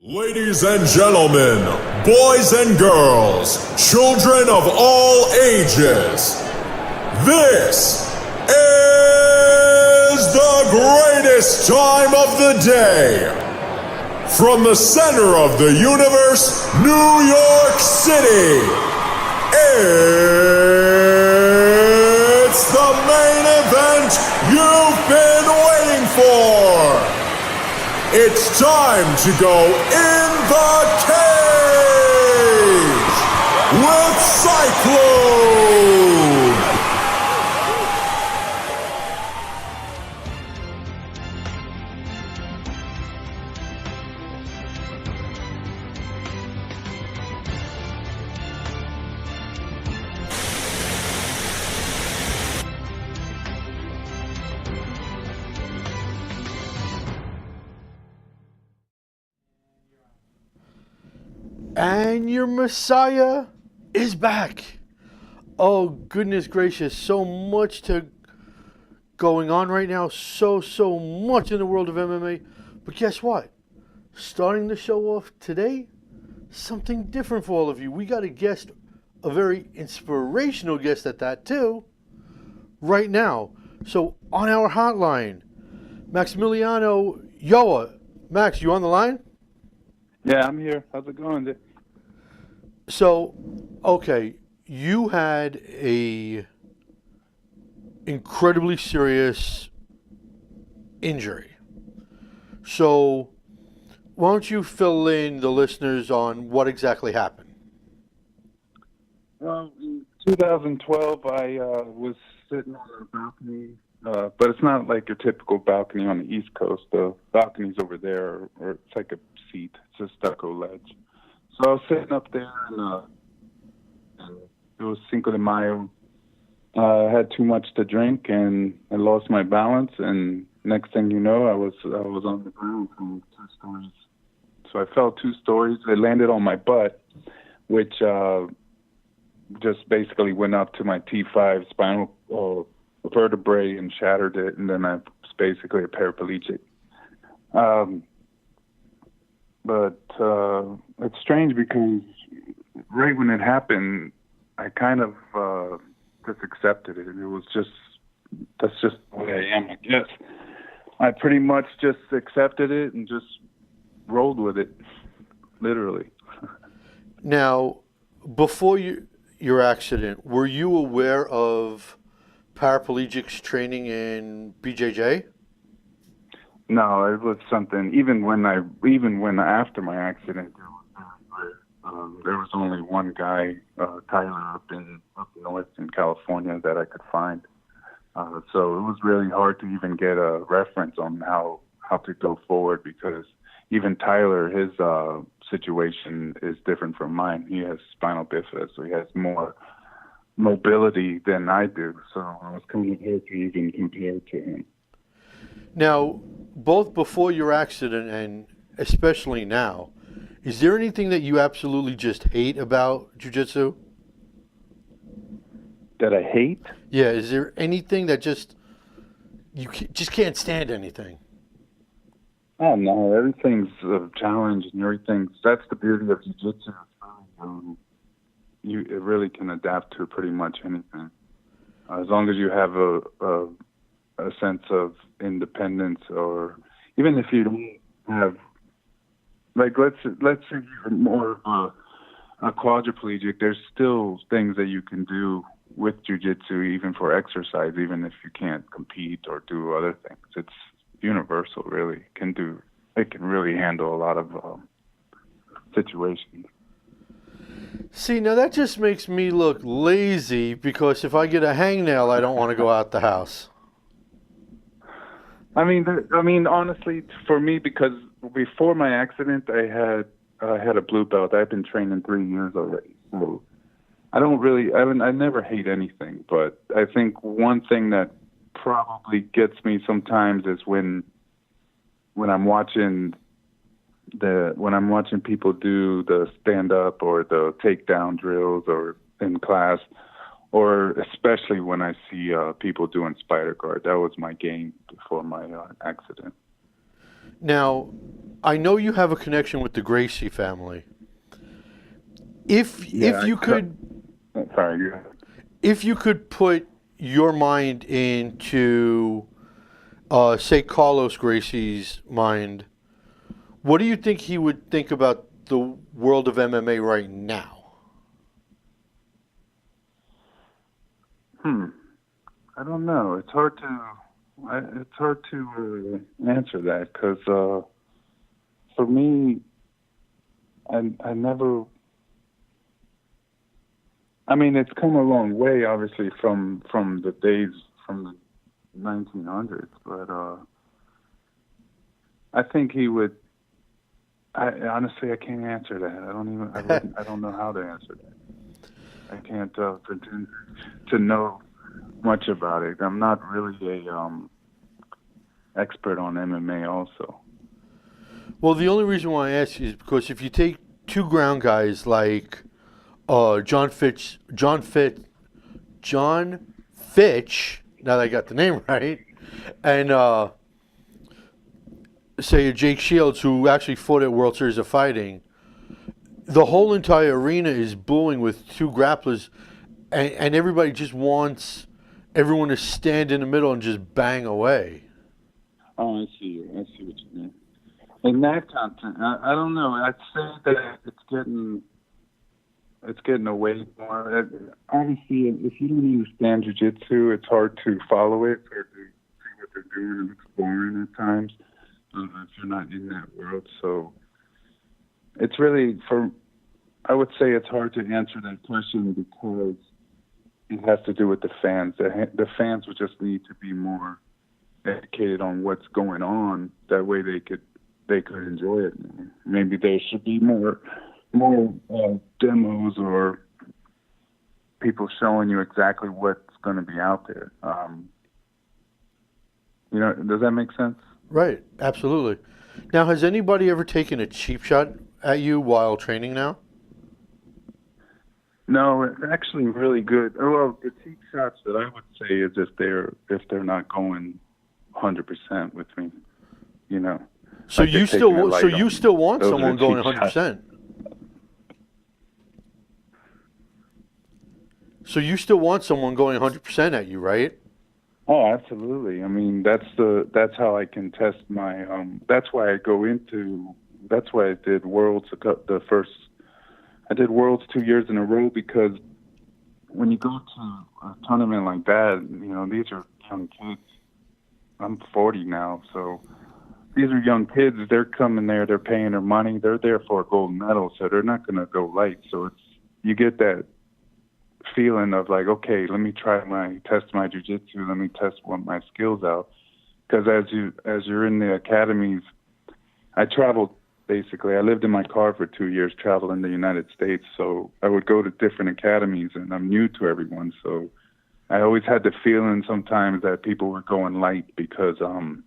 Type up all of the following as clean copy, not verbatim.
Ladies and gentlemen, boys and girls, children of all ages, this is the greatest time of the day. From the center of the universe, New York City, it's the main event you've been waiting for. It's time to go in the cage with Cyclone. And your Messiah is back. Oh, goodness gracious. So much going on right now. So much in the world of MMA. But guess what? Starting the show off today, something different for all of you. We got a guest, a very inspirational guest at that too, right now. So on our hotline, Maximiliano Yoa. Max, you on the line? Yeah, I'm here. How's it going, Dick? So, okay, you had a incredibly serious injury. So, why don't you fill in the listeners on what exactly happened? Well, in 2012, I was sitting on a balcony, but it's not like your typical balcony on the East Coast. The balconies over there, or it's like a seat. It's a stucco ledge. So I was sitting up there, and it was Cinco de Mayo. I had too much to drink, and I lost my balance. And next thing you know, I was on the ground from 2 stories. So I fell 2 stories. I landed on my butt, which just basically went up to my T5 spinal vertebrae and shattered it. And then I was basically a paraplegic. But it's strange because right when it happened, I kind of just accepted it. It was that's just the way I am, I guess. I pretty much just accepted it and just rolled with it, literally. Now, before your accident, were you aware of paraplegics training in BJJ? No, it was something. Even when after my accident, there was only one guy, Tyler, up north in California that I could find. So it was really hard to even get a reference on how to go forward, because even Tyler, his situation is different from mine. He has spinal bifida, so he has more mobility than I do. So I was kind of hard to even compare to him. Now, both before your accident and especially now, is there anything that you absolutely just hate about jiu-jitsu? That I hate? Yeah, is there anything that you just can't stand anything? Oh, no, everything's a challenge and that's the beauty of jiu-jitsu. It really can adapt to pretty much anything. As long as you have a sense of independence, or even if you don't have, like, let's say you're more of a quadriplegic, there's still things that you can do with jiu-jitsu, even for exercise, even if you can't compete or do other things. It's universal, really. It can really handle a lot of situations. See, now that just makes me look lazy, because if I get a hangnail, I don't want to go out the house. I mean, honestly, for me, because before my accident, I had a blue belt. I've been training 3 years already. So I never hate anything. But I think one thing that probably gets me sometimes is when I'm watching people do the stand up or the takedown drills, or in class, or especially when I see people doing spider guard. That was my game before my accident. Now, I know you have a connection with the Gracie family. If Yeah, you could, sorry, yeah. if you could put your mind into, say, Carlos Gracie's mind, what do you think he would think about the world of MMA right now? I don't know. It's hard to answer that because for me, I never. I mean, it's come a long way, obviously, from the days from the 1900s. But I think he would. I honestly, I can't answer that. I don't even. I don't know how to answer that. I can't pretend to know much about it. I'm not really a expert on MMA. Also, Well, the only reason why I ask you is because if you take two ground guys like John Fitch. Now that I got the name right, and say Jake Shields, who actually fought at World Series of Fighting, the whole entire arena is booing with two grapplers, and everybody just wants everyone to stand in the middle and just bang away. oh, I see you. I see what you mean. In that content, I don't know. I'd say that it's getting away more. Obviously, if you don't understand jiu-jitsu, it's hard to follow it or to see what they're doing. It looks boring at times if you're not in that world. So it's really, I would say it's hard to answer that question because it has to do with the fans. The fans would just need to be more educated on what's going on. That way they could enjoy it. Maybe there should be more demos or people showing you exactly what's going to be out there. Does that make sense? Right, absolutely. Now, has anybody ever taken a cheap shot at you while training now? No, it's actually really good. Well, the cheap shots that I would say is if they're not going 100% with me, So like you still want Those are someone cheap going shots. 100%. So you still want someone going 100% at you, right? Oh, absolutely. I mean, that's how I can test my. That's why I did Worlds. I did Worlds 2 years in a row because when you go to a tournament like that, these are young kids. I'm 40 now, so these are young kids. They're coming there. They're paying their money. They're there for a gold medal, so they're not going to go light. So you get that feeling of like, okay, let me test my jiu-jitsu. Let me test my skills out. Because as you're in the academies, I traveled. Basically, I lived in my car for 2 years, traveling the United States. So I would go to different academies, and I'm new to everyone. So I always had the feeling sometimes that people were going light because of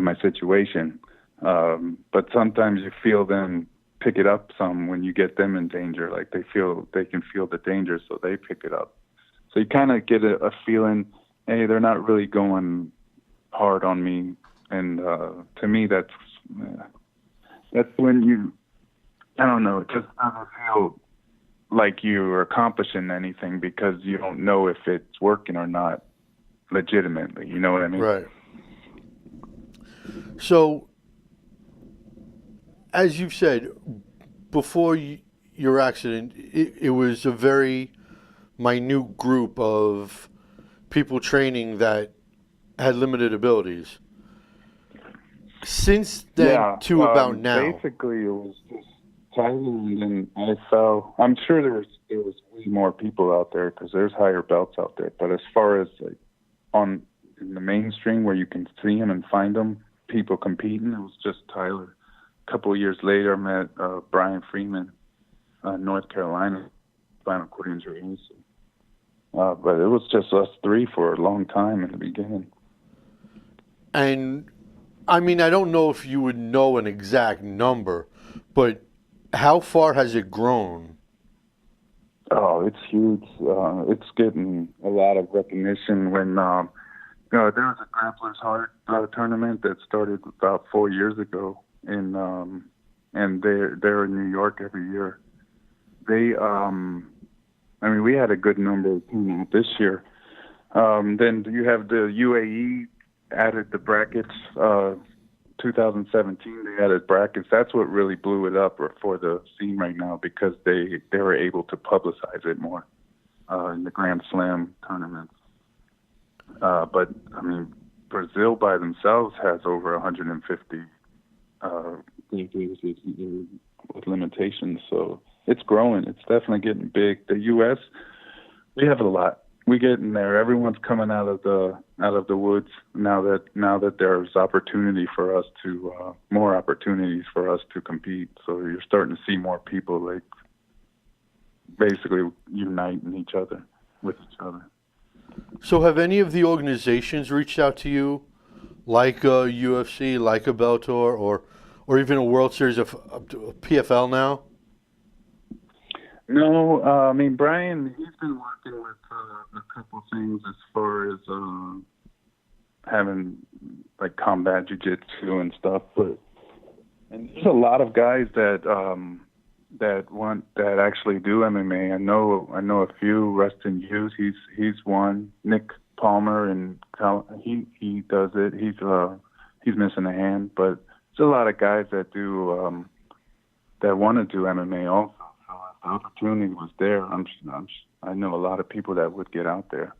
my situation. But sometimes you feel them pick it up some when you get them in danger. Like they can feel the danger, so they pick it up. So you kind of get a feeling, hey, they're not really going hard on me. And to me, that's when I don't know, it just doesn't feel like you're accomplishing anything because you don't know if it's working or not legitimately. You know what I mean? Right. So, as you've said, before your accident, it was a very minute group of people training that had limited abilities. Since then to about now. Basically, it was just Tyler, and then I fell. I'm sure there was way more people out there because there's higher belts out there. But as far as like in the mainstream where you can see them and find them, people competing, it was just Tyler. A couple of years later, I met Brian Freeman, North Carolina, spinal cord injury. But it was just us three for a long time in the beginning. And I mean, I don't know if you would know an exact number, but how far has it grown? Oh, it's huge. It's getting a lot of recognition. When there was a Grappler's Heart tournament that started about 4 years ago and they're in New York every year. They I mean, we had a good number this year. Then you have the UAE added the brackets. 2017 they added brackets. That's what really blew it up for the scene right now, because they were able to publicize it more in the Grand Slam tournaments. But I mean, Brazil by themselves has over 150 with limitations, so it's growing. It's definitely getting big. The U.S., we have a lot. We get in there. Everyone's coming out of the woods now that there's opportunity for us to more opportunities for us to compete. So you're starting to see more people like basically uniting each other with each other. So have any of the organizations reached out to you, like a UFC, like a Bellator, or even a World Series of PFL now? No, I mean, Brian, he's been working with a couple things as far as having like combat jiu-jitsu and stuff, and there's a lot of guys that actually do MMA. I know a few. Rustin Hughes, he's one. Nick Palmer, and he does it. He's missing a hand, but there's a lot of guys that do that want to do MMA also. The opportunity was there. I know a lot of people that would get out there.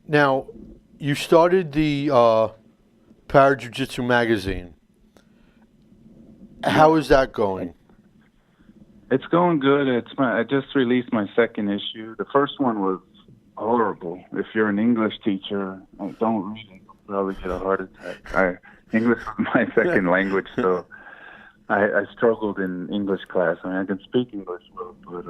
Now, you started the Para Jiu-Jitsu magazine. How is that going? It's going good. I just released my second issue. The first one was horrible. If you're an English teacher, don't read it. You'll probably get a heart attack. English is my second language, so I struggled in English class. I mean, I can speak English well, but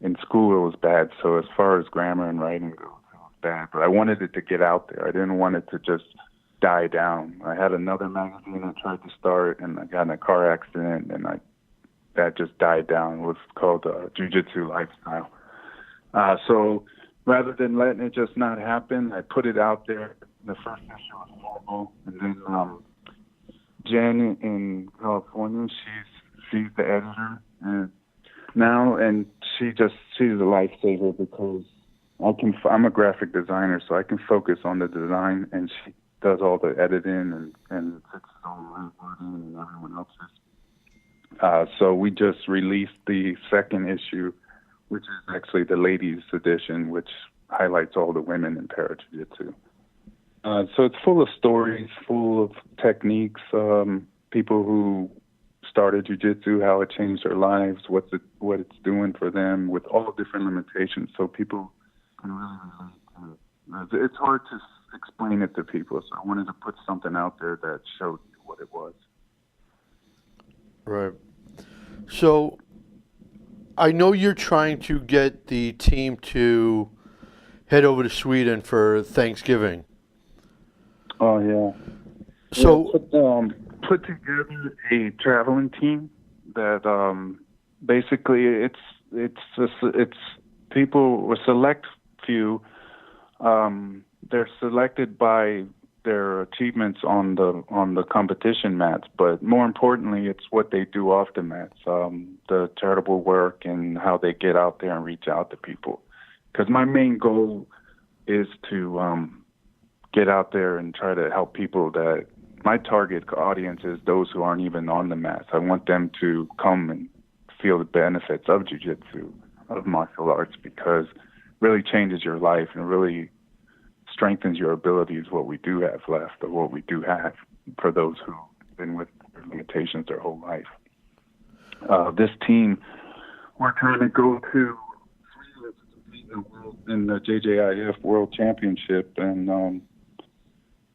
in school it was bad. So as far as grammar and writing goes, it was bad. But I wanted it to get out there. I didn't want it to just die down. I had another magazine I tried to start, and I got in a car accident, and that just died down. It was called Jiu-Jitsu Lifestyle. So rather than letting it just not happen, I put it out there. The first issue was horrible, and then Jen in California, she's the editor and she's a lifesaver, because I'm a graphic designer, so I can focus on the design, and she does all the editing and fixes all my wording and everyone else's. So we just released the second issue, which is actually the ladies edition, which highlights all the women in para jiu-jitsu. So it's full of stories, full of techniques, people who started jiu-jitsu, how it changed their lives, what it's doing for them, with all different limitations, so people can really relate to it. It's hard to explain it to people, so I wanted to put something out there that showed you what it was. Right. So I know you're trying to get the team to head over to Sweden for Thanksgiving. Oh yeah. So put together a traveling team that basically it's people, a select few. They're selected by their achievements on the competition mats, but more importantly, it's what they do off the mats, the charitable work and how they get out there and reach out to people. Because my main goal is to get out there and try to help people. That my target audience is those who aren't even on the mats. I want them to come and feel the benefits of jiu-jitsu, of martial arts, because it really changes your life and really strengthens your abilities, what we do have left, or what we do have for those who've been with their limitations their whole life. This team, we're trying to go to in the JJIF World Championship, and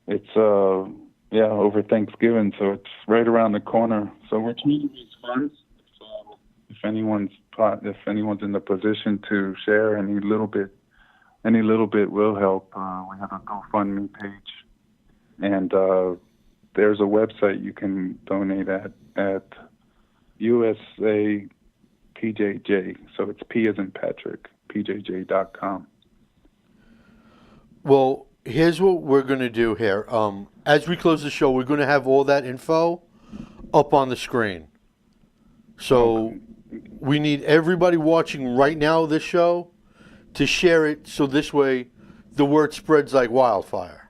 it's over Thanksgiving, so it's right around the corner. So we're trying to raise funds. If anyone's in the position to share any little bit will help. We have a GoFundMe page, and there's a website you can donate at USA PJJ. So it's P as in Patrick, PJJ.com. Well, here's what we're going to do here. As we close the show, we're going to have all that info up on the screen. So we need everybody watching right now this show to share it, so this way the word spreads like wildfire.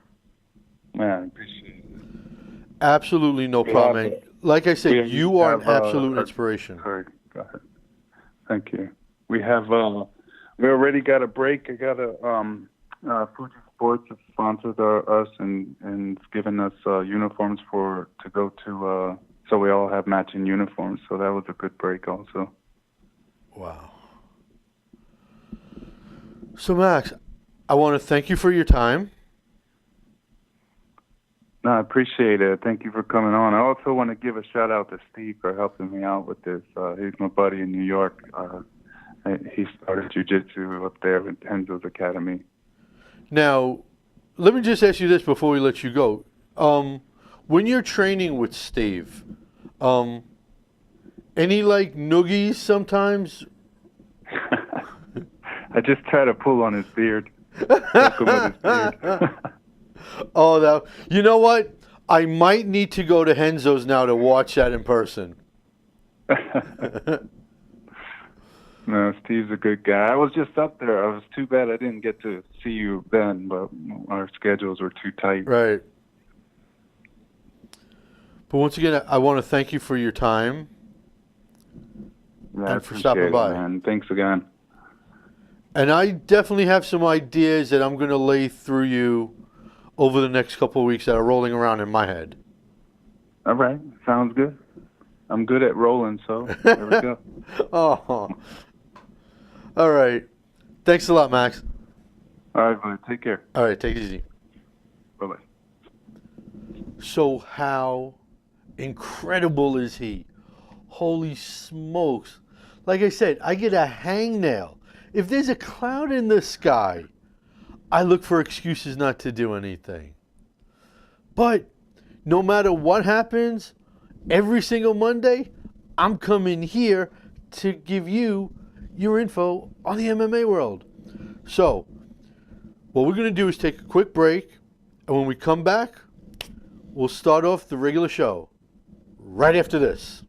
Man, I appreciate it. Absolutely no problem. Man. Like I said, you are an absolute inspiration. Sorry, go ahead. Thank you. We already got a break. I got Fuji Sports has sponsored us and it's given us uniforms to go to. So we all have matching uniforms. So that was a good break, also. Wow. So Max, I want to thank you for your time. No, I appreciate it. Thank you for coming on. I also want to give a shout out to Steve for helping me out with this. He's my buddy in New York. He started jiu-jitsu up there with Enzo's Academy. Now, let me just ask you this before we let you go. When you're training with Steve, any like noogies sometimes? I just try to pull on his beard. Poke him with his beard. Oh, you know what? I might need to go to Henzo's now to watch that in person. No, Steve's a good guy. I was just up there. I was too bad I didn't get to see you then, but our schedules were too tight. Right. But once again, I want to thank you for your time and for stopping by. Man. Thanks again. And I definitely have some ideas that I'm going to lay through you over the next couple of weeks that are rolling around in my head. All right. Sounds good. I'm good at rolling, so there we go. Oh. All right. Thanks a lot, Max. All right, buddy. Take care. All right. Take it easy. Bye-bye. So how incredible is he? Holy smokes. Like I said, I get a hangnail. If there's a cloud in the sky, I look for excuses not to do anything. But no matter what happens, every single Monday, I'm coming here to give you your info on the MMA world. So, what we're going to do is take a quick break, and when we come back, we'll start off the regular show right after this.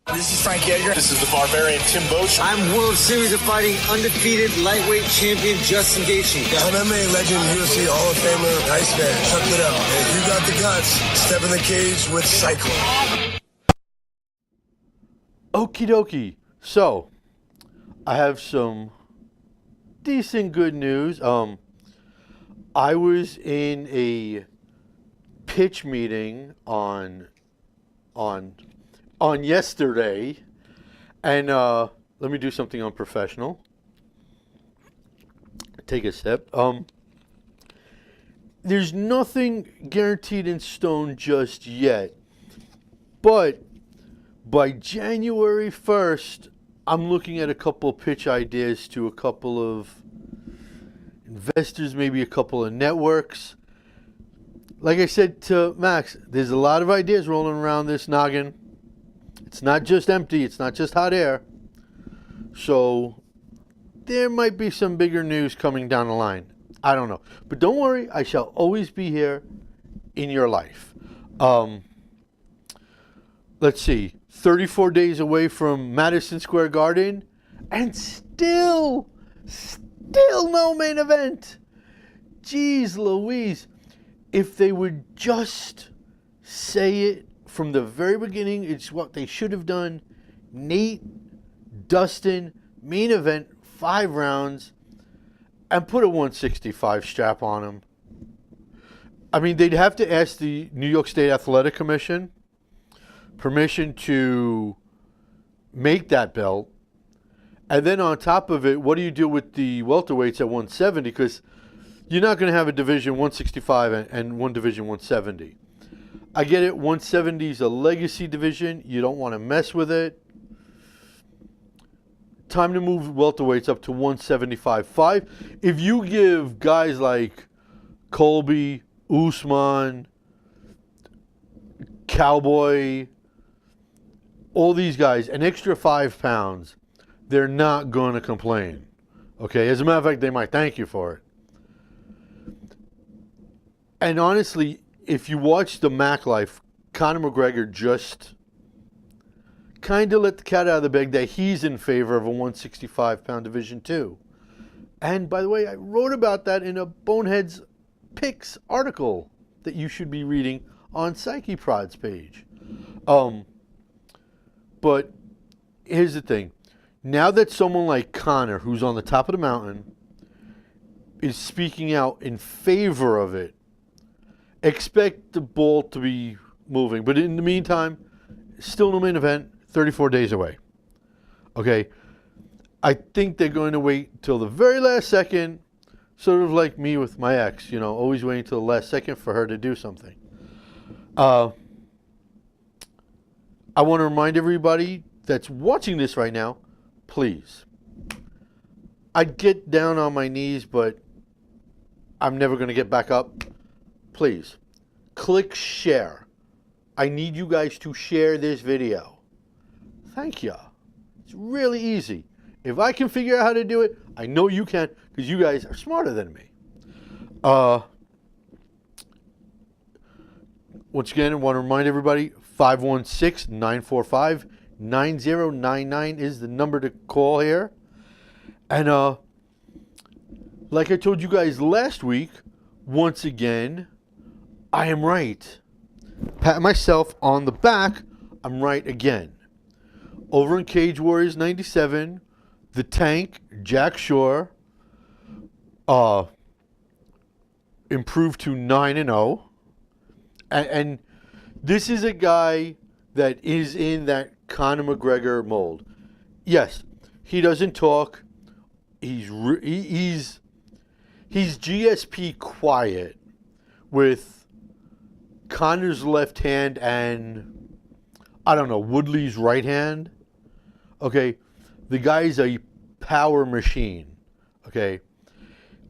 This is Frank Edgar. This is the Barbarian Tim Bosch. I'm World Series of Fighting undefeated lightweight champion Justin Gaethje. MMA legend, UFC Hall of Famer, Iceman. Check it out. And if you got the guts, step in the cage with Cyclone. Okie dokie. So, I have some decent good news. I was in a pitch meeting on yesterday, and let me do something unprofessional. Take a sip. There's nothing guaranteed in stone just yet, but by January 1st, I'm looking at a couple of pitch ideas to a couple of investors, maybe a couple of networks. Like I said to Max, there's a lot of ideas rolling around this noggin. It's not just empty. It's not just hot air. So there might be some bigger news coming down the line. I don't know. But don't worry. I shall always be here in your life. Let's see. 34 days away from Madison Square Garden. And still no main event. Jeez Louise. If they would just say it from the very beginning, it's what they should have done. Nate, Dustin, main event, 5 rounds, and put a 165 strap on him. I mean, they'd have to ask the New York State Athletic Commission permission to make that belt. And then on top of it, what do you do with the welterweights at 170? Because you're not going to have a division 165 and one division 170. I get it, 170 is a legacy division. You don't want to mess with it. Time to move welterweights up to 175.5. If you give guys like Colby, Usman, Cowboy, all these guys an extra 5 pounds, they're not going to complain. Okay, as a matter of fact, they might thank you for it. And honestly, if you watch the Mac Life, Conor McGregor just kind of let the cat out of the bag that he's in favor of a 165-pound division too. And by the way, I wrote about that in a Boneheads Picks article that you should be reading on Psyche Prod's page. But here's the thing. Now that someone like Connor, who's on the top of the mountain, is speaking out in favor of it, expect the ball to be moving. But in the meantime, still no main event, 34 days away. Okay? I think they're going to wait till the very last second, sort of like me with my ex, you know, always waiting till the last second for her to do something. I want to remind everybody that's watching this right now, please. I'd get down on my knees, but I'm never going to get back up. Please, click share. I need you guys to share this video. Thank you. It's really easy. If I can figure out how to do it, I know you can, because you guys are smarter than me. Once again, I want to remind everybody, 516-945-9099 is the number to call here. And like I told you guys last week, once again, I am right. Pat myself on the back, I'm right again. Over in Cage Warriors 97, the Tank, Jack Shore, improved to 9-0. And this is a guy that is in that Conor McGregor mold. Yes, he doesn't talk. He's GSP quiet with Conor's left hand and, I don't know, Woodley's right hand. Okay, the guy's a power machine. Okay,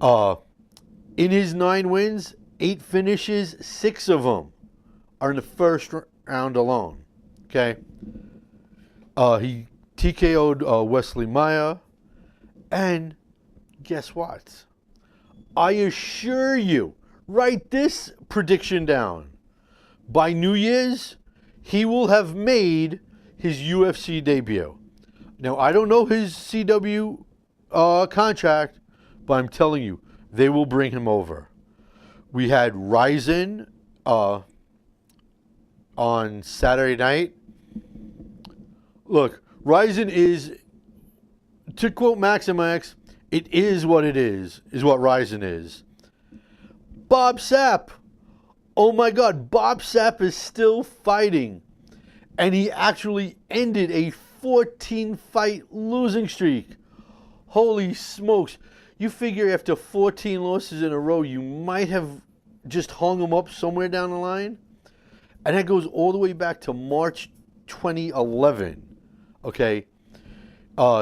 in his 9 wins, 8 finishes, 6 of them are in the first round alone. Okay, he TKO'd Wesley Maya, and guess what? I assure you, write this prediction down. By New Year's, he will have made his UFC debut. Now, I don't know his CW contract, but I'm telling you, they will bring him over. We had Ryzen on Saturday night. Look, Ryzen is, to quote Maximax, it is what it is what Ryzen is. Bob Sapp. Oh my God, Bob Sapp is still fighting. And he actually ended a 14-fight losing streak. Holy smokes. You figure after 14 losses in a row, you might have just hung him up somewhere down the line. And that goes all the way back to March 2011. Okay.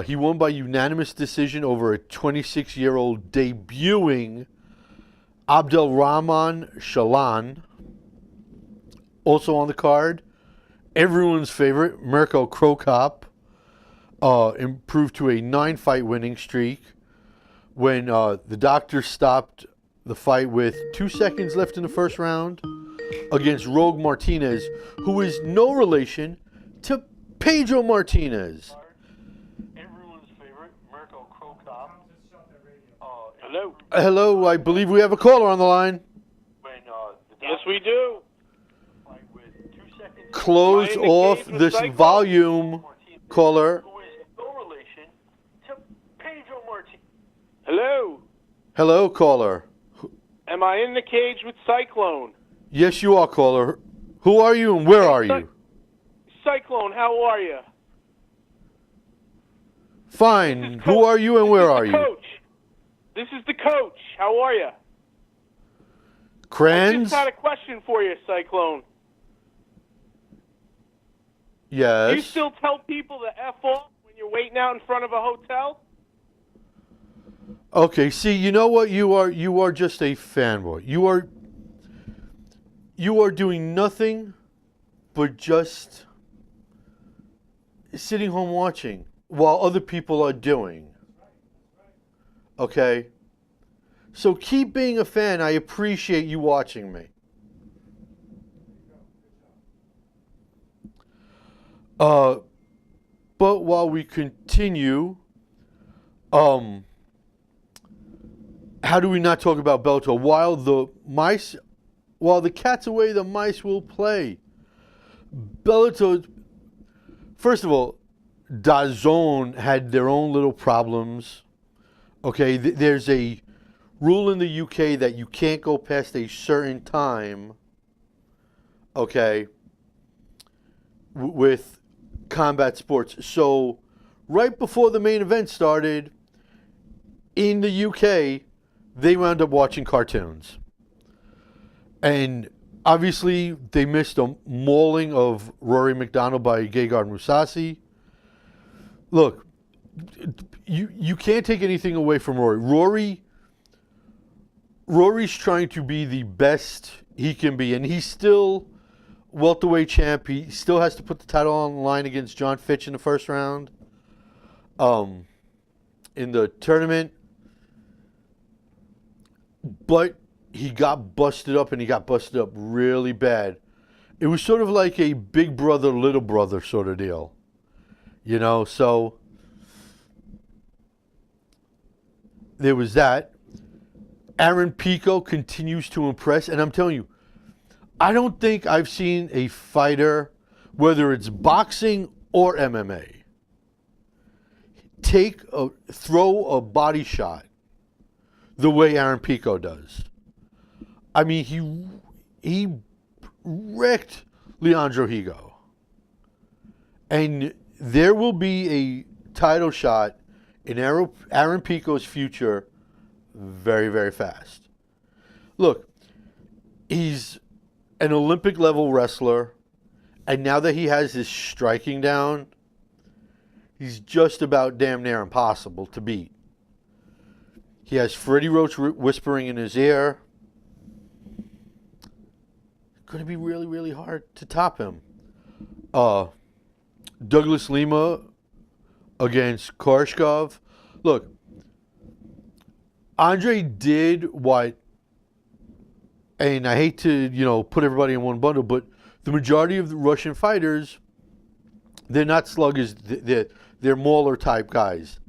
He won by unanimous decision over a 26-year-old debuting Abdelrahman Shalan. Also on the card, everyone's favorite, Mirko Krokop, improved to a 9-fight winning streak when the doctor stopped the fight with 2 seconds left in the first round against Rogue Martinez, who is no relation to Pedro Martinez. Everyone's favorite, Mirko Krokop. Hello. Hello, I believe we have a caller on the line. Yes, we do. Close Am I in the off cage with this Cyclone? volume, caller. Who is no relation to Pedro Martinez. Hello. Hello, caller. Am I in the cage with Cyclone? Yes, you are, caller. Who are you and where are you? Cyclone, how are you? Fine. Who are you and where are you? Coach. This is the coach. How are you? I Kranz? just had a question for you, Cyclone. Do you Yes. still tell people to F off when you're waiting out in front of a hotel? Okay, see, you know what? You are just a fanboy. You are doing nothing but just sitting home watching while other people are doing. Okay? So keep being a fan. I appreciate you watching me. But while we continue, how do we not talk about Bellator? While the cat's away, the mice will play. Bellator, first of all, DAZN had their own little problems. Okay, there's a rule in the UK that you can't go past a certain time. Okay, with combat sports. So, right before the main event started, in the UK, they wound up watching cartoons. And obviously, they missed a mauling of Rory McDonald by Gegard Mousasi. Look, you can't take anything away from Rory. Rory's trying to be the best he can be, and he's still welterweight champ. He still has to put the title on the line against John Fitch in the first round. In the tournament. But he got busted up, and he got busted up really bad. It was sort of like a big brother, little brother sort of deal. You know, so there was that. Aaron Pico continues to impress, and I'm telling you, I don't think I've seen a fighter, whether it's boxing or MMA, throw a body shot the way Aaron Pico does. I mean, he wrecked Leandro Higo. And there will be a title shot in Aaron Pico's future very, very fast. Look, he's an Olympic level wrestler, and now that he has his striking down, he's just about damn near impossible to beat. He has Freddie Roach whispering in his ear. It's going to be really, really hard to top him. Douglas Lima against Koreshkov. Look, Andre did what, and I hate to, put everybody in one bundle, but the majority of the Russian fighters, they're not sluggers, they're mauler type guys.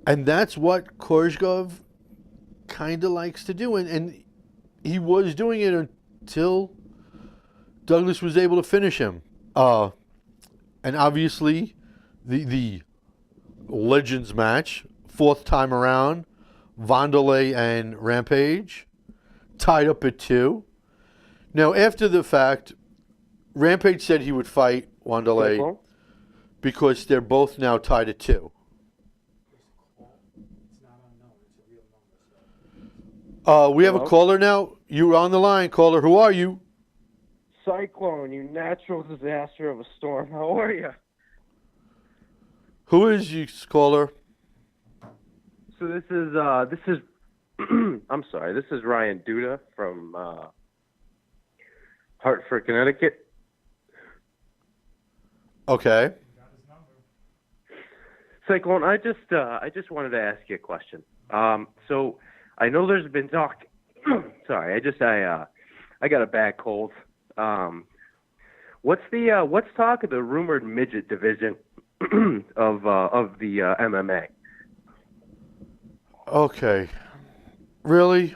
And that's what Koreshkov kind of likes to do. And he was doing it until Douglas was able to finish him. And obviously, the Legends match, fourth time around, Wanderlei and Rampage, tied up at 2. Now, after the fact, Rampage said he would fight Wanderlei because they're both now tied at 2. We have a caller now. You're on the line, caller. Who are you? Cyclone, you natural disaster of a storm. How are you? Who is you, caller? So this is I'm sorry, this is Ryan Duda from Hartford, Connecticut. Okay. Cyclone, I just wanted to ask you a question. So I know there's been talk. Sorry, I got a bad cold. What's talk of the rumored midget division of the MMA? Okay. Really?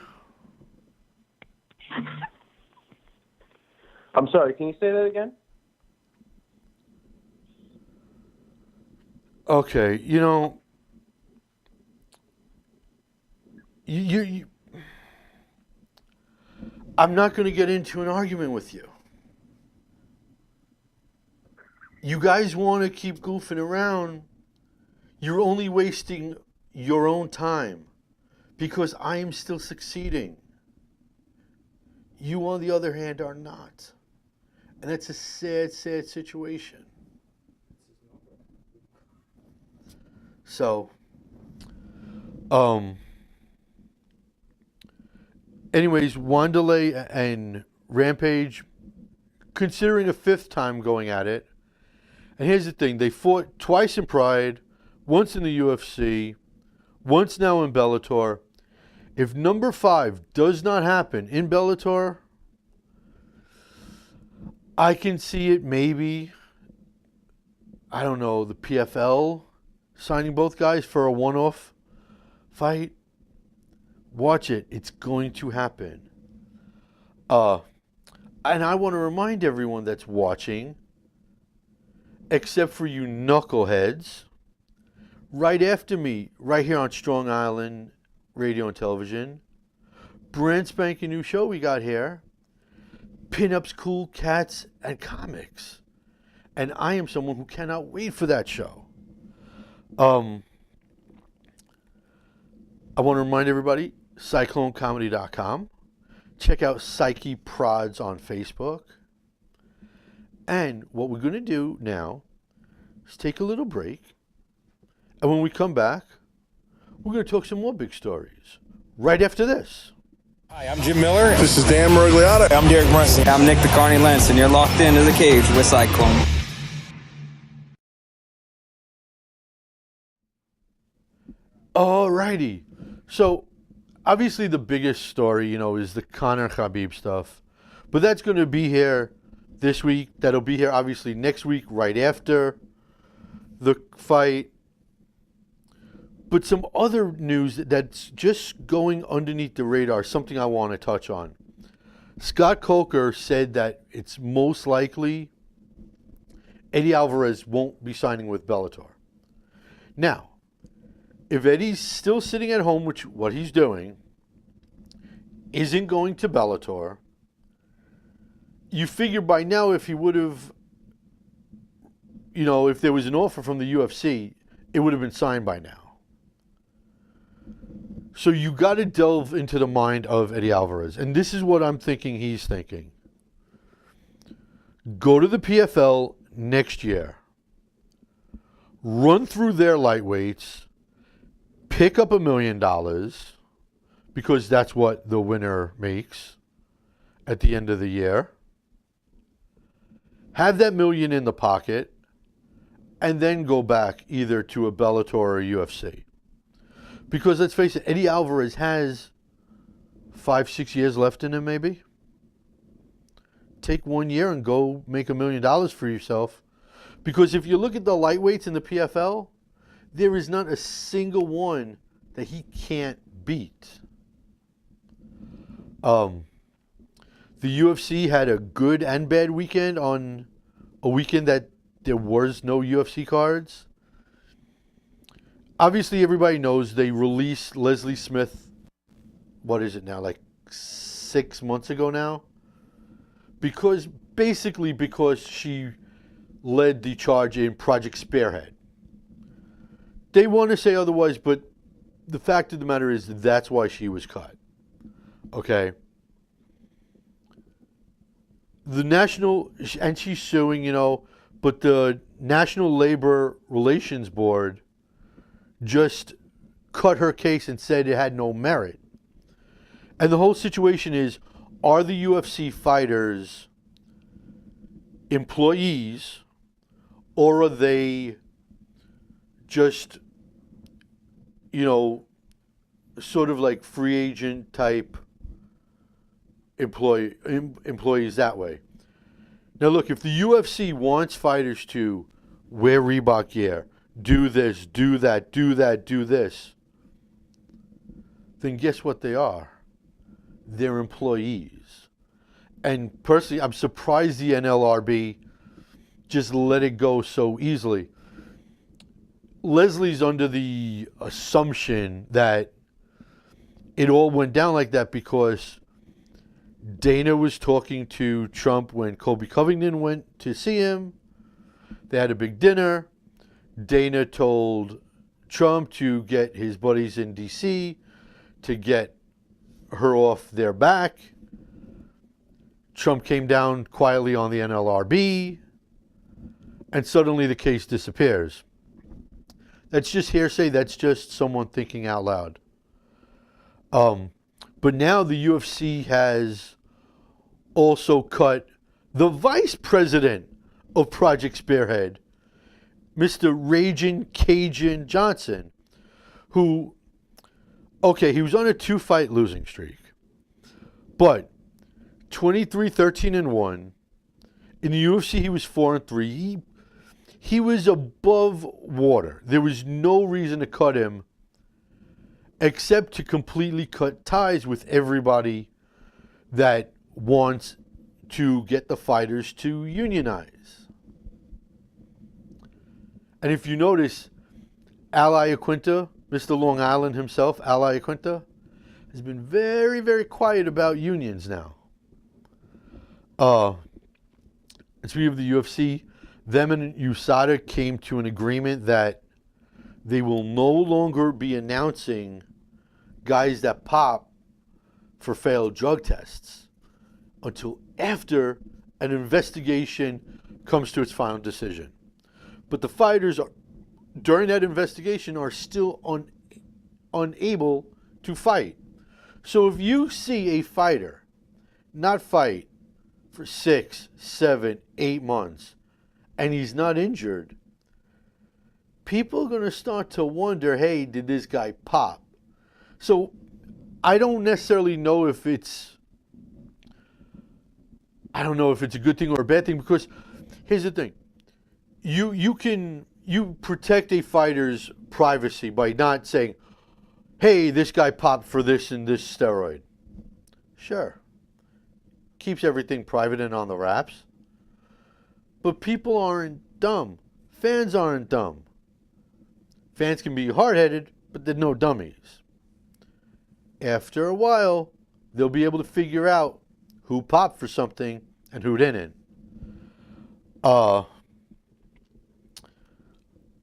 I'm sorry. Can you say that again? Okay. You I'm not going to get into an argument with you. You guys want to keep goofing around. You're only wasting your own time because I am still succeeding. You, on the other hand, are not. And that's a sad, sad situation. So, anyways, Wanderlei and Rampage, considering a 5th time going at it. And here's the thing. They fought twice in Pride, once in the UFC, once now in Bellator. If number 5 does not happen in Bellator, I can see it maybe I don't know, the PFL signing both guys for a one-off fight. Watch it. It's going to happen. And I want to remind everyone that's watching, except for you knuckleheads, right after me, right here on Strong Island Radio and Television, brand spanking new show we got here, Pinups, Cool Cats, and Comics. And I am someone who cannot wait for that show. I want to remind everybody, CycloneComedy.com. Check out Psyche Prods on Facebook. And what we're going to do now is take a little break. And when we come back, we're going to talk some more big stories. Right after this. Hi, I'm Jim Miller. This is Dan Merigliotta. I'm Derek Munson. I'm Nick the Carney Lentz, and you're locked into the cage with Cyclone. Alrighty. So, obviously the biggest story, is the Conor Khabib stuff. But that's going to be here this week. That'll be here, obviously, next week, right after the fight. But some other news that's just going underneath the radar, something I want to touch on. Scott Coker said that it's most likely Eddie Alvarez won't be signing with Bellator. Now, if Eddie's still sitting at home, which what he's doing, isn't going to Bellator, you figure by now if he would have, if there was an offer from the UFC, it would have been signed by now. So you got to delve into the mind of Eddie Alvarez. And this is what I'm thinking he's thinking. Go to the PFL next year. Run through their lightweights. Pick up $1 million, because that's what the winner makes at the end of the year. Have that $1 million in the pocket, and then go back either to a Bellator or a UFC. Because let's face it, Eddie Alvarez has 5-6 years left in him, maybe. Take 1 year and go make $1 million for yourself. Because if you look at the lightweights in the PFL, there is not a single one that he can't beat. The UFC had a good and bad weekend on a weekend that there was no UFC cards. Obviously, everybody knows they released Leslie Smith, what is it now, like 6 months ago now? Because she led the charge in Project Spearhead. They want to say otherwise, but the fact of the matter is that's why she was cut. Okay? The national, and she's suing, but the National Labor Relations Board just cut her case and said it had no merit. And the whole situation is, are the UFC fighters employees, or are they just, sort of like free agent type employees that way? Now look, if the UFC wants fighters to wear Reebok gear, do this, do that, do this, then guess what they are? They're employees. And personally, I'm surprised the NLRB just let it go so easily. Leslie's under the assumption that it all went down like that because Dana was talking to Trump when Colby Covington went to see him. They had a big dinner. Dana told Trump to get his buddies in D.C. to get her off their back. Trump came down quietly on the NLRB, and suddenly the case disappears. That's just hearsay. That's just someone thinking out loud. But now the UFC has also cut the vice president of Project Spearhead, Mr. Raging Cajun Johnson, who, he was on a 2-fight losing streak, but 23-13-1. In the UFC, he was 4-3. He was above water. There was no reason to cut him except to completely cut ties with everybody that wants to get the fighters to unionize. And if you notice, Al Iaquinta, Mr. Long Island himself, Al Iaquinta, has been very, very quiet about unions now. Speaking of the UFC, them and USADA came to an agreement that they will no longer be announcing guys that pop for failed drug tests until after an investigation comes to its final decision. But the fighters are, during that investigation, are still unable to fight. So if you see a fighter not fight for 6, 7, 8 months and he's not injured, people are going to start to wonder, hey, did this guy pop? So I don't necessarily know if it's a good thing or a bad thing, because here's the thing. You protect a fighter's privacy by not saying, hey, this guy popped for this and this steroid. Sure. Keeps everything private and on the wraps. But people aren't dumb. Fans aren't dumb. Fans can be hard-headed, but they're no dummies. After a while, they'll be able to figure out who popped for something and who didn't.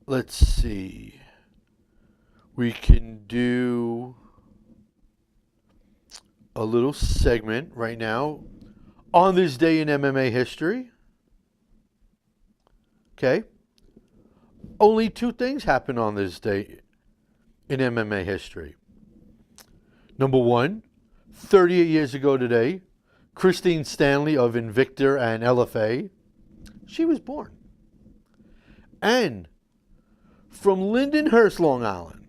Let's see. We can do a little segment right now on this day in MMA history. Okay. Only 2 things happen on this day in MMA history. Number 1, 38 years ago today, Christine Stanley of Invicta and LFA, she was born. And from Lindenhurst, Long Island,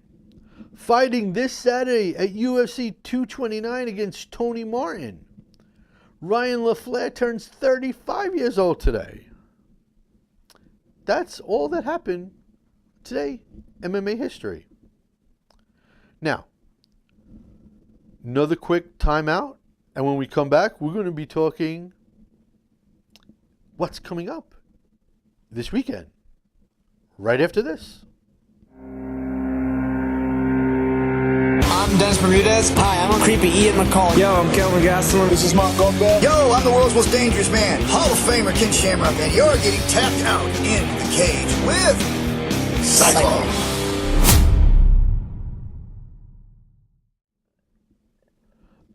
fighting this Saturday at UFC 229 against Tony Martin, Ryan LaFleur turns 35 years old today. That's all that happened today, MMA history. Now, another quick timeout, and when we come back, we're going to be talking what's coming up this weekend, right after this. I'm Dennis Bermudez. Hi, I'm a creepy Ian McCall. Yo, I'm Kelvin Gastelum. This is Mark Goldberg. Yo, I'm the world's most dangerous man, Hall of Famer Ken Shamrock, and you're getting tapped out in the cage with Cyclone.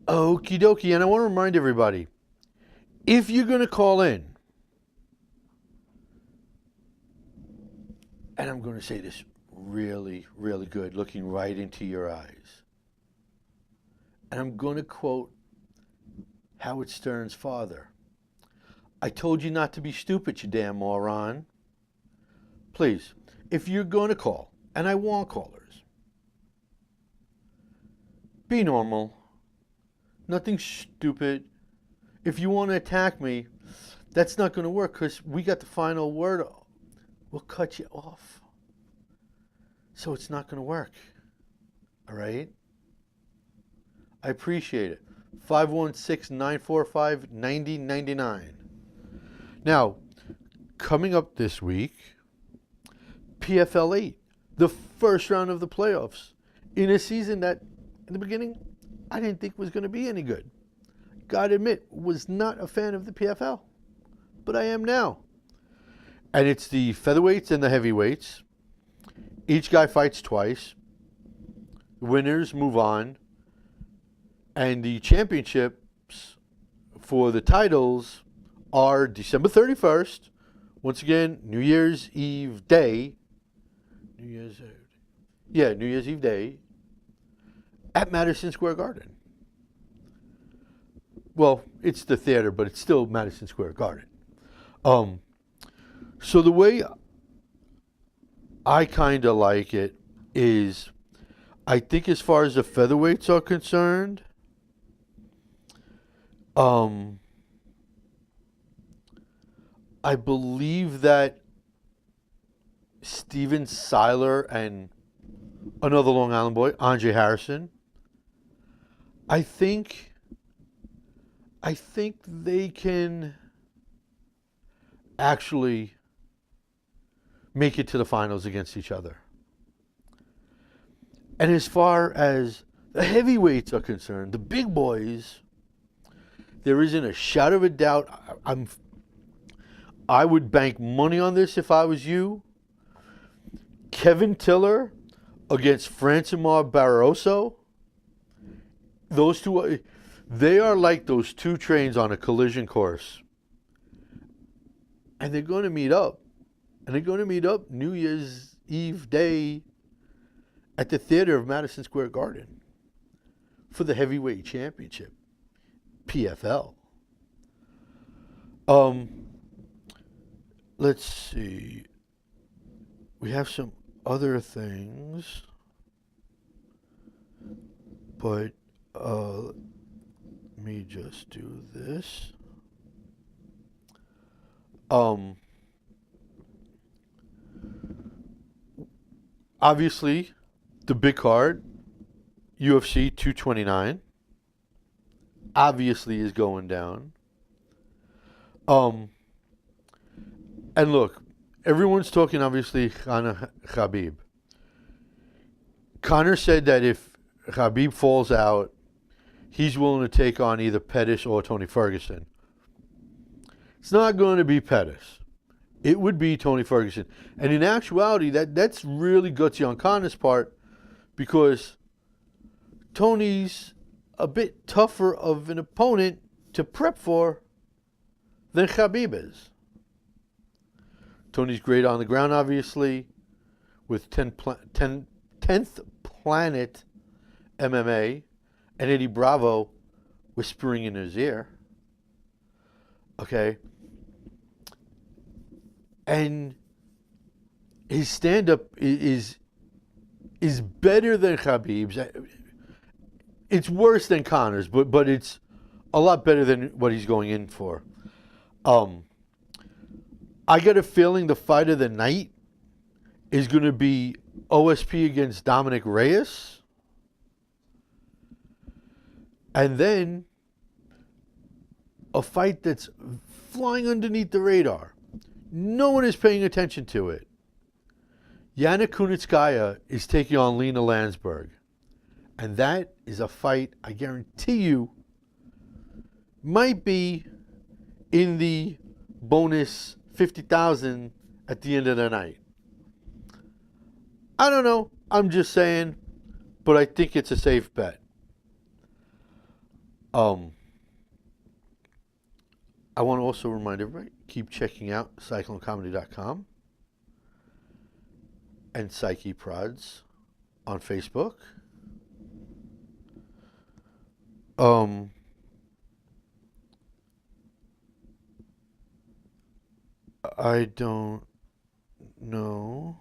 Okie dokie, and I want to remind everybody, if you're going to call in, and I'm going to say this really, really good, looking right into your eyes, and I'm going to quote Howard Stern's father. I told you not to be stupid, you damn moron. Please, if you're going to call, and I want callers, be normal. Nothing stupid. If you want to attack me, that's not going to work, because we got the final word. We'll cut you off. So it's not going to work. All right? I appreciate it. 516-945-9099. Now, coming up this week, PFL 8, the first round of the playoffs, in a season that, in the beginning, I didn't think was going to be any good. Gotta admit, was not a fan of the PFL, but I am now. And it's the featherweights and the heavyweights. Each guy fights twice. The winners move on. And the championships for the titles are December 31st. Once again, New Year's Eve Day. New Year's Eve Day. At Madison Square Garden. Well, it's the theater, but it's still Madison Square Garden. So the way I kind of like it is, I think as far as the featherweights are concerned, I believe that Steven Seiler and another Long Island boy, Andre Harrison. I think they can actually make it to the finals against each other. And as far as the heavyweights are concerned, the big boys, there isn't a shadow of a doubt. I would bank money on this if I was you. Kevin Tiller against Francimar Barroso. Those two, they are like those two trains on a collision course. And they're going to meet up. And they're going to meet up New Year's Eve day at the theater of Madison Square Garden for the heavyweight championship, PFL. Let's see. We have some other things, but let me just do this. Obviously, the big card, UFC 229, obviously is going down. And look, everyone's talking, obviously, Conor Khabib. Conor said that if Khabib falls out, he's willing to take on either Pettis or Tony Ferguson. It's not going to be Pettis. It would be Tony Ferguson. And in actuality, that's really gutsy on Conor's part, because Tony's a bit tougher of an opponent to prep for than Khabib is. Tony's great on the ground, obviously, with 10th Planet MMA and Eddie Bravo whispering in his ear. Okay? And his stand-up is better than Khabib's. It's worse than Conor's, but it's a lot better than what he's going in for. I got a feeling the fight of the night is going to be OSP against Dominic Reyes. And then a fight that's flying underneath the radar. No one is paying attention to it. Yana Kunitskaya is taking on Lena Landsberg. And that is a fight, I guarantee you, might be in the bonus 50,000 at the end of the night. I don't know. I'm just saying. But I think it's a safe bet. I want to also remind everybody, keep checking out CycloneComedy.com and Psyche Prods on Facebook. I don't know.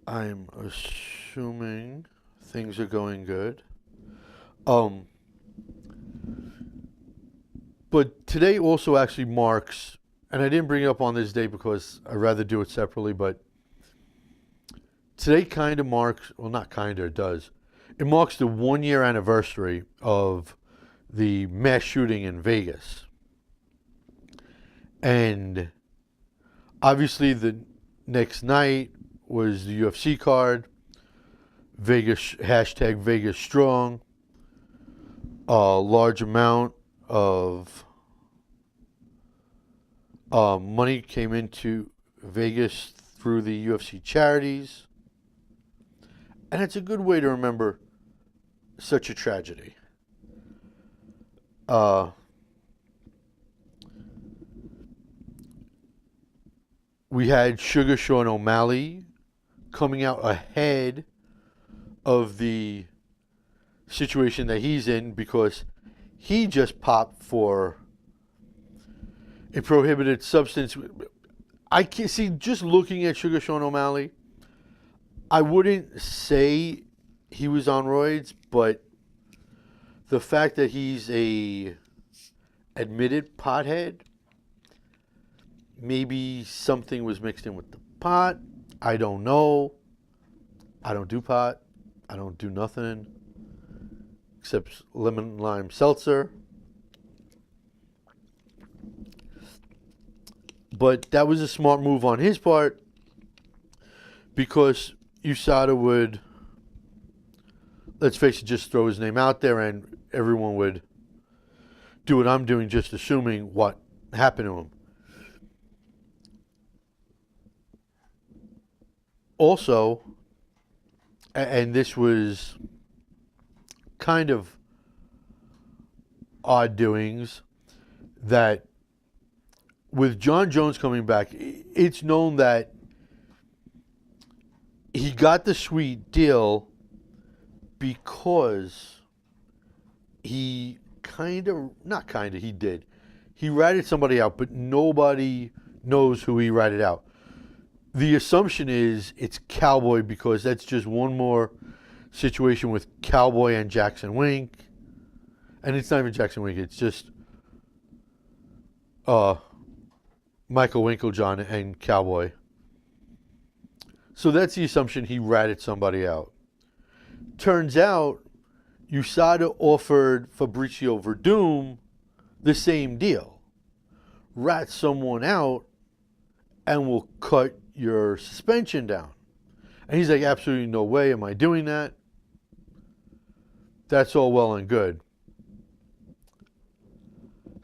I'm assuming things are going good. But today also actually marks, and I didn't bring it up on this day because I'd rather do it separately, but today kind of marks, well, not kind of, it does. It marks the 1 year anniversary of the mass shooting in Vegas. And obviously the next night was the UFC card, Vegas, hashtag Vegas Strong. A large amount of money came into Vegas through the UFC charities. And it's a good way to remember such a tragedy. We had Sugar Sean O'Malley coming out ahead of the situation that he's in because he just popped for a prohibited substance. I can see, just looking at Sugar Sean O'Malley, I wouldn't say he was on roids, but the fact that he's a admitted pothead, maybe something was mixed in with the pot. I don't know. I don't do pot. I don't do nothing except lemon lime seltzer. But that was a smart move on his part because USADA would, let's face it, just throw his name out there and everyone would do what I'm doing, just assuming what happened to him. Also, and this was kind of odd doings, that with John Jones coming back, it's known that he got the sweet deal because he he did. He ratted somebody out, but nobody knows who he ratted out. The assumption is it's Cowboy because that's just one more situation with Cowboy and Jackson Wink. And it's not even Jackson Wink, it's just Michael Winklejohn and Cowboy. So that's the assumption he ratted somebody out. Turns out USADA offered Fabricio Verdum the same deal. Rat someone out and we'll cut your suspension down. And he's like, absolutely no way am I doing that. That's all well and good.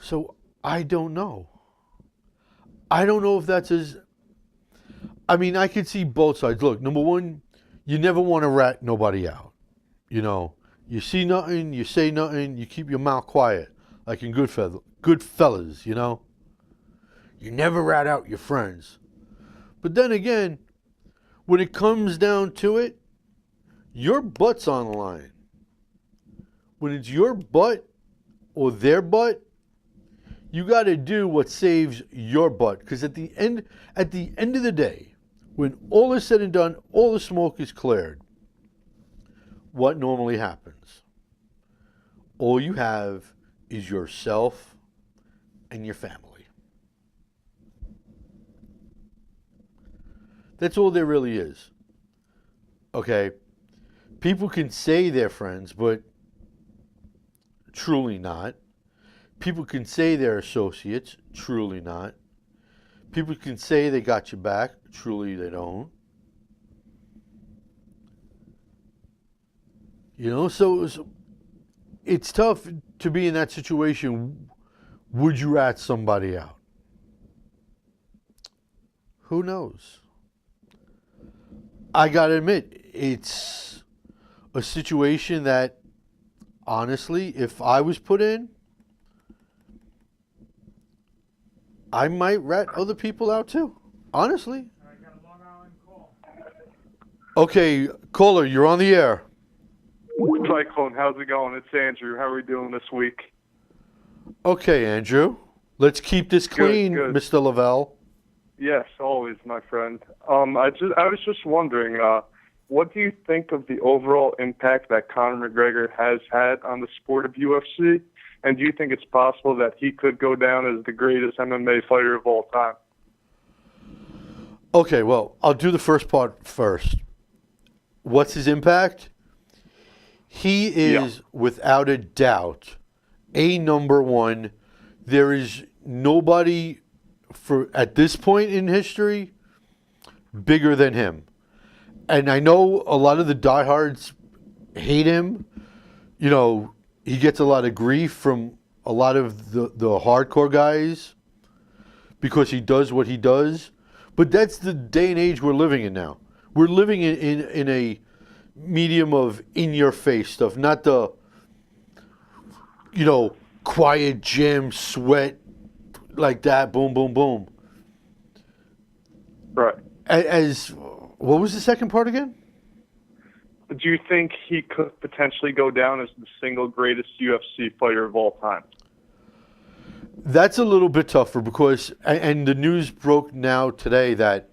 So I don't know. I don't know if that's as... I mean, I could see both sides. Look, number one, you never want to rat nobody out. You know, you see nothing, you say nothing, you keep your mouth quiet. Like in Goodfellas, you know. You never rat out your friends. But then again, when it comes down to it, your butt's on the line. When it's your butt or their butt, you got to do what saves your butt. Because at the end of the day, when all is said and done, all the smoke is cleared, what normally happens? All you have is yourself and your family. That's all there really is. Okay? People can say they're friends, but truly not. People can say they're associates, truly not. People can say they got your back, truly they don't. You know, so it's tough to be in that situation. Would you rat somebody out? Who knows? I gotta admit, it's a situation that, honestly, if I was put in, I might rat other people out too. Honestly. Okay, caller, you're on the air. Cyclone, how's it going? It's Andrew. How are we doing this week? Okay, Andrew. Let's keep this clean, good. Mr. Lavelle. Yes, always, my friend. I was just wondering, what do you think of the overall impact that Conor McGregor has had on the sport of UFC? And do you think it's possible that he could go down as the greatest MMA fighter of all time? Okay, well, I'll do the first part first. What's his impact? He is, without a doubt, a number one. There is nobody at this point in history bigger than him. And I know a lot of the diehards hate him. You know, he gets a lot of grief from a lot of the hardcore guys because he does what he does. But that's the day and age we're living in now. We're living in a medium of in-your-face stuff, not the, you know, quiet gym, sweat, like that, boom, boom, boom. Right. What was the second part again? Do you think he could potentially go down as the single greatest UFC fighter of all time? That's a little bit tougher because, and the news broke now today that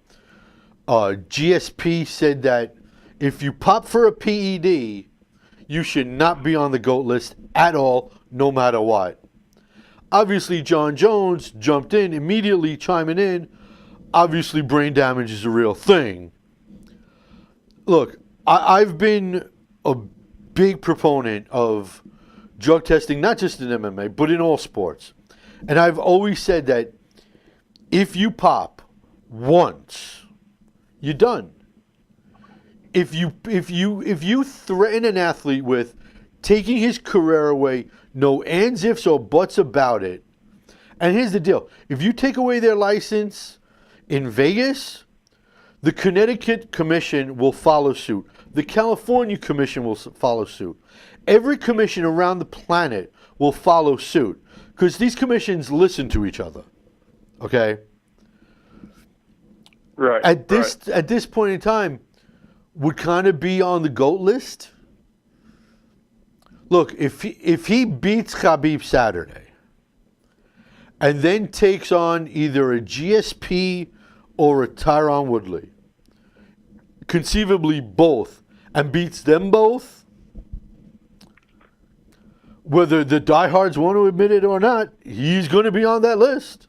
GSP said that If you pop for a PED, you should not be on the GOAT list at all, no matter what. Obviously, John Jones jumped in, immediately chiming in. Obviously, brain damage is a real thing. Look, I've been a big proponent of drug testing, not just in MMA, but in all sports. And I've always said that if you pop once, you're done. If you threaten an athlete with taking his career away, no ands, ifs, or buts about it. And here's the deal. If you take away their license in Vegas, the Connecticut Commission will follow suit. The California Commission will follow suit. Every commission around the planet will follow suit because these commissions listen to each other. Okay? Right. At this point in time, would kind of be on the GOAT list. Look, if he beats Khabib Saturday and then takes on either a GSP or a Tyron Woodley, conceivably both, and beats them both, whether the diehards want to admit it or not, he's going to be on that list.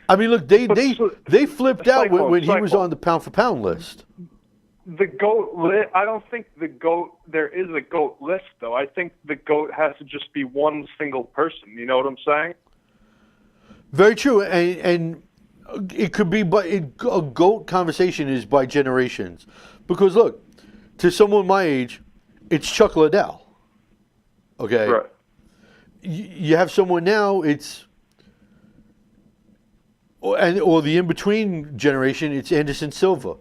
I mean, look, they flipped out when he was on the pound for pound list. The GOAT list, I don't think the GOAT, there is a GOAT list, though. I think the GOAT has to just be one single person. You know what I'm saying? Very true. And it could be, but a GOAT conversation is by generations. Because, look, to someone my age, it's Chuck Liddell. Okay? Right. You have someone now, it's, or the in-between generation, it's Anderson Silva.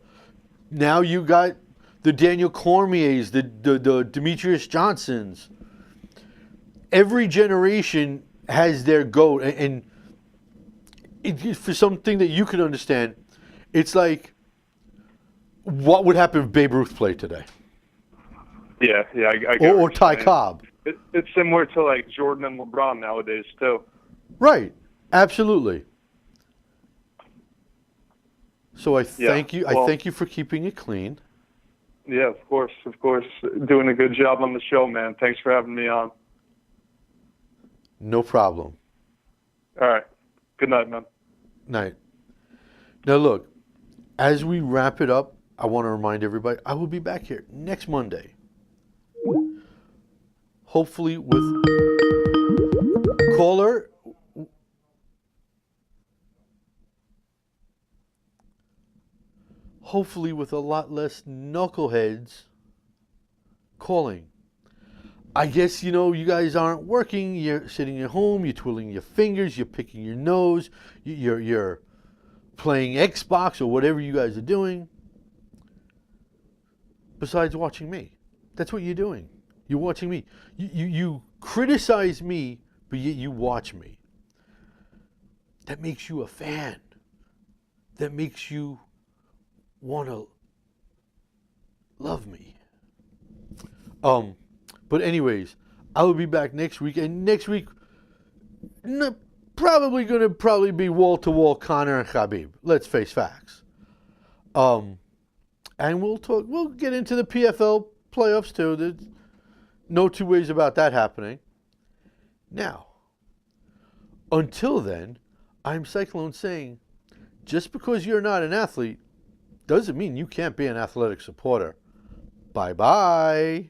Now you got the Daniel Cormiers, the Demetrius Johnsons. Every generation has their GOAT, and for something that you can understand, it's like, what would happen if Babe Ruth played today? Yeah, I get or Ty Cobb. It's similar to like Jordan and LeBron nowadays too. Right, absolutely. So I thank you. I thank you for keeping it clean. Yeah, of course. Doing a good job on the show, man. Thanks for having me on. No problem. All right. Good night, man. Night. Now look, as we wrap it up, I want to remind everybody I will be back here next Monday. Hopefully with caller. Hopefully with a lot less knuckleheads calling. I guess, you guys aren't working. You're sitting at home. You're twiddling your fingers. You're picking your nose. You're playing Xbox or whatever you guys are doing. Besides watching me. That's what you're doing. You're watching me. You criticize me, but yet you watch me. That makes you a fan. That makes you want to love me. But anyways, I will be back next week, and next week probably going to be wall-to-wall Conor and Khabib. Let's face facts. And we'll get into the PFL playoffs too. There's no two ways about that happening. Now, until then, I'm Cyclone saying, just because you're not an athlete doesn't mean you can't be an athletic supporter. Bye-bye.